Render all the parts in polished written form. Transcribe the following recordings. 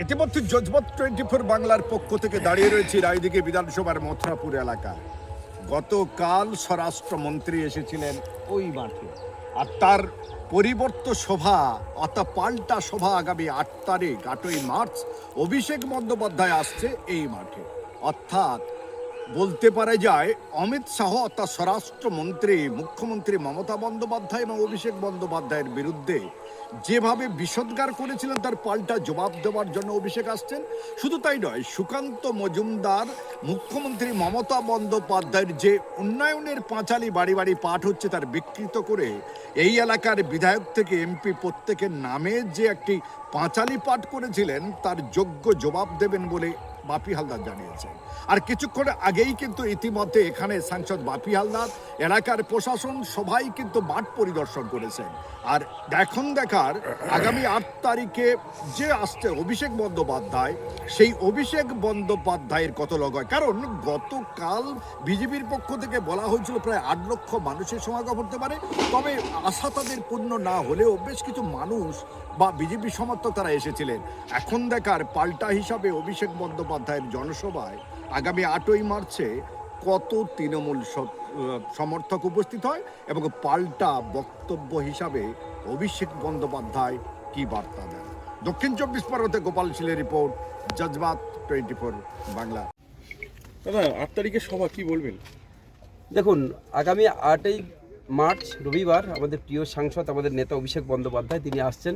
ইতিমধ্যে জজবাত 24 বাংলার পক্ষ থেকে দাঁড়িয়ে রয়েছে রায়দিঘি বিধানসভার মথুরাপুর এলাকায়। গতকাল স্বরাষ্ট্রমন্ত্রী এসেছিলেন ওই মাঠে, আর তার পরিবর্ত সভা অর্থাৎ পাল্টা সভা আগামী 8 তারিখ 8ই মার্চ অভিষেক বন্দ্যোপাধ্যায় আসছে এই মাঠে। অর্থাৎ বলতে পারা যায় অমিত শাহ অর্থাৎ স্বরাষ্ট্রমন্ত্রী মুখ্যমন্ত্রী মমতা বন্দ্যোপাধ্যায় এবং অভিষেক বন্দ্যোপাধ্যায়ের বিরুদ্ধে যেভাবে বিষোদ্গার করেছিলেন তার পাল্টা জবাব দেওয়ার জন্য অভিষেক আসছেন। শুধু তাই নয়, সুকান্ত মজুমদার মুখ্যমন্ত্রী মমতা বন্দ্যোপাধ্যায়ের যে উন্নয়নের পাঁচালী বাড়ি বাড়ি পাঠ হচ্ছে তার বিকৃত করে এই এলাকার বিধায়ক থেকে এমপি প্রত্যেকের নামে যে একটি পাঁচালী পাঠ করেছিলেন তার যোগ্য জবাব দেবেন বলে বাপি হালদার জানিয়েছেন। আর কিছুক্ষণ আগেই কিন্তু ইতিমধ্যে এখানে সাংসদ বাপি হালদার, এলাকার প্রশাসন সবাই কিন্তু মাঠ পরিদর্শন করেছেন। আর এখন দেখার আগামী 8 তারিখে যে আসছে অভিষেক বন্দ্যোপাধ্যায়, সেই অভিষেক বন্দ্যোপাধ্যায়ের কত লগয়। কারণ গতকাল বিজেপির পক্ষ থেকে বলা হয়েছিল প্রায় 8 লক্ষ মানুষের সমাগম হতে পারে, তবে আশা তাদের পূর্ণ না হলেও বেশ কিছু মানুষ বা বিজেপি সমর্থক তারা এসেছিলেন। এখন দেখার পাল্টা হিসাবে অভিষেক বন্দ্যোপাধ্যায়ের জনসভায় আগামী 8ই মার্চে কত তৃণমূল সমর্থক উপস্থিত হয় এবং পাল্টা বক্তব্য হিসাবে অভিষেক বন্দ্যোপাধ্যায় কি বার্তা দেন। দক্ষিণ 24 পরগনাতে গোপাল শীলের রিপোর্ট, জজবাত 24 বাংলা। দাদা 8 তারিখের সভা কি বলবেন? দেখুন, আগামী 8ই মার্চ রবিবার আমাদের প্রিয় সাংসদ, আমাদের নেতা অভিষেক বন্দ্যোপাধ্যায় তিনি আসছেন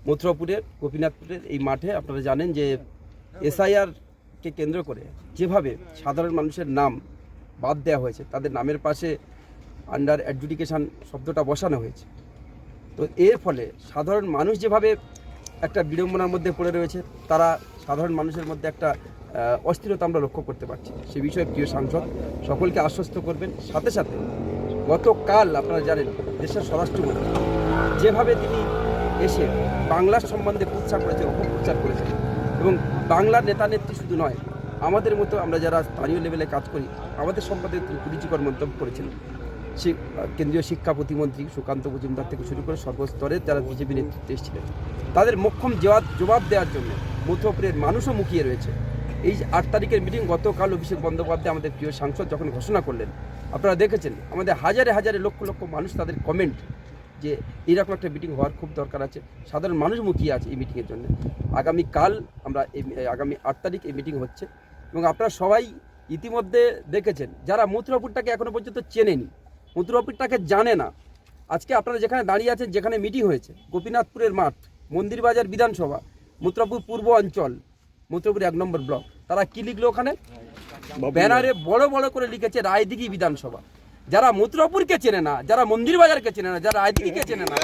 মথুরাপুরের গোপীনাথপুরের এই মাঠে। আপনারা জানেন যে এসআইআরকে কেন্দ্র করে যেভাবে সাধারণ মানুষের নাম বাদ দেওয়া হয়েছে, তাদের নামের পাশে আন্ডার অ্যাডজুডিকেশন শব্দটা বসানো হয়েছে। তো এর ফলে সাধারণ মানুষ যেভাবে একটা বিড়ম্বনার মধ্যে পড়ে রয়েছে, তারা সাধারণ মানুষের মধ্যে একটা অস্থিরতা আমরা লক্ষ্য করতে পারছি। সে বিষয়ে প্রিয় সাংসদ সকলকে আশ্বস্ত করবেন। সাথে সাথে গতকাল আপনারা জানেন দেশের স্বরাষ্ট্রমন্ত্রী যেভাবে তিনি এসে বাংলার সম্বন্ধে প্রচার করেছেন, অপপ্রচার করেছেন, এবং বাংলার নেতা নেত্রী শুধু নয়, আমাদের মতো আমরা যারা স্থানীয় লেভেলে কাজ করি আমাদের সম্পর্কে তিনি কুরুচিকর মন্তব্য করেছিলেন। সে কেন্দ্রীয় শিক্ষা প্রতিমন্ত্রী সুকান্ত মজুমদার থেকে শুরু করে সর্বস্তরে যারা বিজেপি নেতৃত্বে এসেছিলেন, তাদের মোক্ষম জবাব দেওয়ার জন্য মথুরাপুরের মানুষও মুখিয়ে রয়েছে। এই 8 তারিখের মিটিং গতকাল অভিষেক বন্দ্যোপাধ্যায় আমাদের প্রিয় সাংসদ যখন ঘোষণা করলেন, আপনারা দেখেছেন আমাদের হাজারে হাজারে লক্ষ লক্ষ মানুষ তাদের কমেন্ট যে এইরকম একটা মিটিং হওয়ার খুব দরকার আছে, সাধারণ মানুষ মুখিয়ে আছে এই মিটিংয়ের জন্য। আগামীকাল আমরা আগামী 8 তারিখ এই মিটিং হচ্ছে, এবং আপনারা সবাই ইতিমধ্যে দেখেছেন যারা মথুরাপুরটাকে এখনও পর্যন্ত চেনেনি, মথুরাপুরটাকে জানে না, আজকে আপনারা যেখানে দাঁড়িয়ে আছেন, যেখানে মিটিং হয়েছে গোপীনাথপুরের মাঠ, মন্দিরবাজার বিধানসভা, মথুরাপুর পূর্ব অঞ্চল, মথুরাপুর 1 নম্বর ব্লক, তারা কি লিখলো ওখানে ব্যানারে বড় বড় করে লিখেছে রায়দিঘি বিধানসভা। যারা মথুরাপুরকে চেনে না, যারা মন্দিরবাজারকে চেনে না, যারা রায়দিঘিকে চেনে না,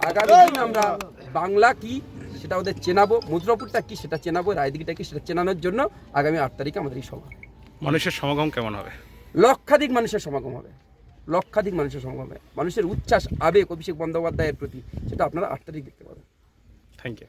আগামী দিন আমরা বাংলা কি সেটা ওদের চেনাবো, মথুরাপুরটা কি সেটা চেনাবো, রায়দিঘিটা কি সেটা চেনানোর জন্য আগামী 8 তারিখে আমাদের এই সভা। মানুষের সমাগম কেমন হবে? লক্ষাধিক মানুষের সমাগম হবে, লক্ষাধিক মানুষের সমাগম হবে। মানুষের উচ্ছ্বাস, আবেগ অভিষেক বন্দ্যোপাধ্যায়ের প্রতি, সেটা আপনারা 8 তারিখ দেখতে পাবেন। Thank you.